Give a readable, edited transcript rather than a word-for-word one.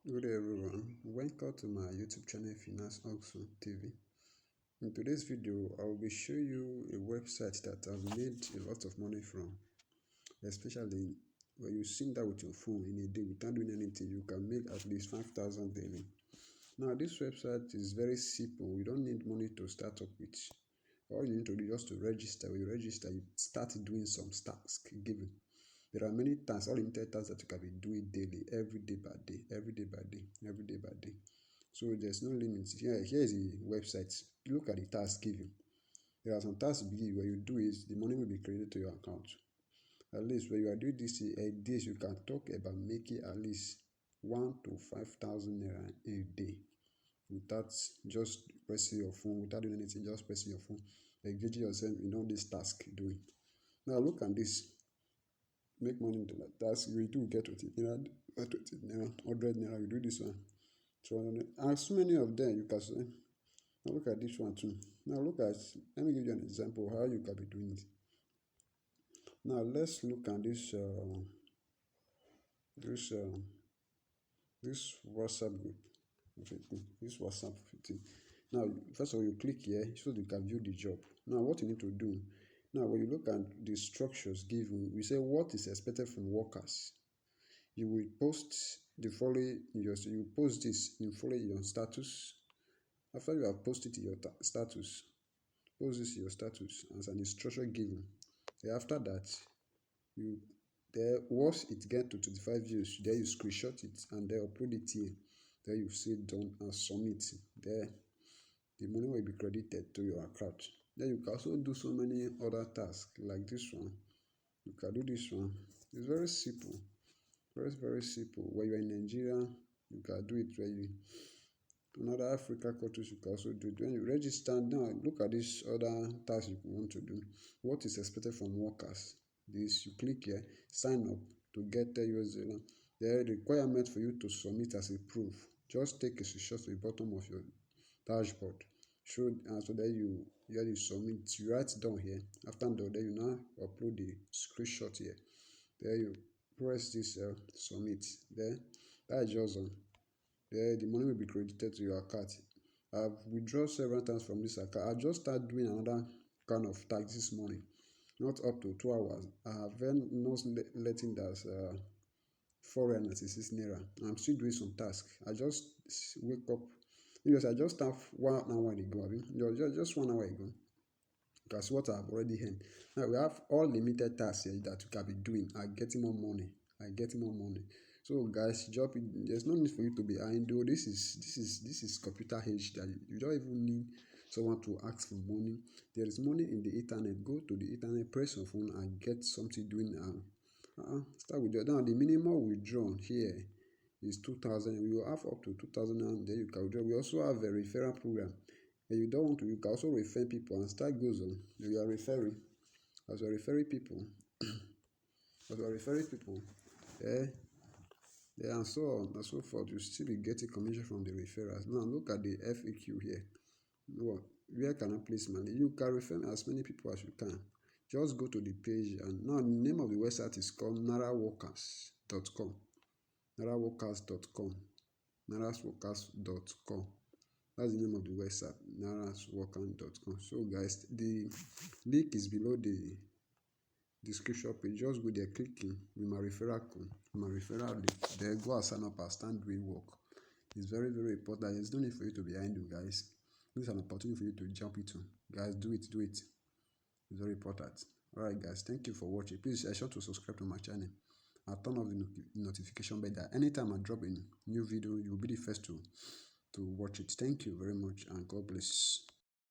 Good day everyone, welcome to my YouTube channel Finance Oxford TV. In today's video, I will be showing you a website that I've made a lot of money from, especially when you sync that with your phone in a day without doing anything, you can make at least 5,000 daily. Now this website is very simple, you don't need money to start up with. All you need to do is just to register. When you register, you start doing some tasks given. There are many tasks, all limited tasks that you can be doing daily, every day by day, every day by day, every day by day. So there's no limit. Here is the website. Look at the task given. There are some tasks given where you do it, the money will be credited to your account. At least when you are doing this a day, you can talk about making at least 1 to 5,000 naira a day without just pressing your phone, without doing anything, just pressing your phone, engaging yourself in all this task doing. Now look at this. Make money into that task, you do get 20 naira, 20 naira, 100 naira, you do this one, 200, and so many of them you can say. Now look at this one too. Now look at, let me give you an example of how you can be doing it. Now let's look at this this WhatsApp group. This WhatsApp 15. Now first of all, you click here so you can view the job. Now what you need to do, now when you look at the structures given, we say what is expected from workers. You will post the following, you post this in following your status. After you have posted your status, post this in your status as an instruction given. After that, you there once it get to 25 views, there you screenshot it and then upload it here. There you say done and submit. There the money will be credited to your account. Then you can also do so many other tasks like this one. You can do this one. It's very simple. Very simple. When you're in Nigeria, you can do it. Where you in other Africa countries, you can also do it. When you register now, look at this other task you want to do. What is expected from workers? This you click here, sign up to get $10. The requirement for you to submit as a proof. Just take a screenshot to the bottom of your dashboard. Show so that you submit. You write down here. After that, then you now upload the screenshot here. There you press this submit. There, that is just on. There the money will be credited to your account. I've withdrawn several times from this account. I just started doing another kind of tax this morning, not up to 2 hours. I have been not letting that 496 naira. I'm still doing some tasks. I just wake up because I just have 1 hour ago. I mean, just 1 hour ago. That's what I've already earned. Now we have all limited tasks here that you can be doing and getting more money. So guys, there's no need for you to be idle. This is computer age that you don't even need someone to ask for money. There is money in the internet. Go to the internet, press your phone and get something doing. Start with now the minimum withdrawn here is 2,000. We will have up to 2,000 and then you can withdraw. We also have a referral program. When you don't want to, you can also refer people and start goes on. You are referring. As you are referring people, and so on and so forth, you still be getting commission from the referrals. Now look at the FAQ here. Where can I place money? You can refer as many people as you can. Just go to the page, and now the name of the website is called nairaworkers.com. nairaworkers.com. nairaworkers.com. That's the name of the website, nairaworkers.com. So guys, the link is below the description page. Just go there, clicking with my referral code, my referral link. There, go and sign up and start doing work. It's very important. There's no need for you to be idle, guys. This is an opportunity for you to jump into. Guys, do it. It's very important. Alright guys, thank you for watching. Please be sure to subscribe to my channel and turn off the notification bell that anytime I drop a new video, you'll be the first to watch it. Thank you very much and God bless.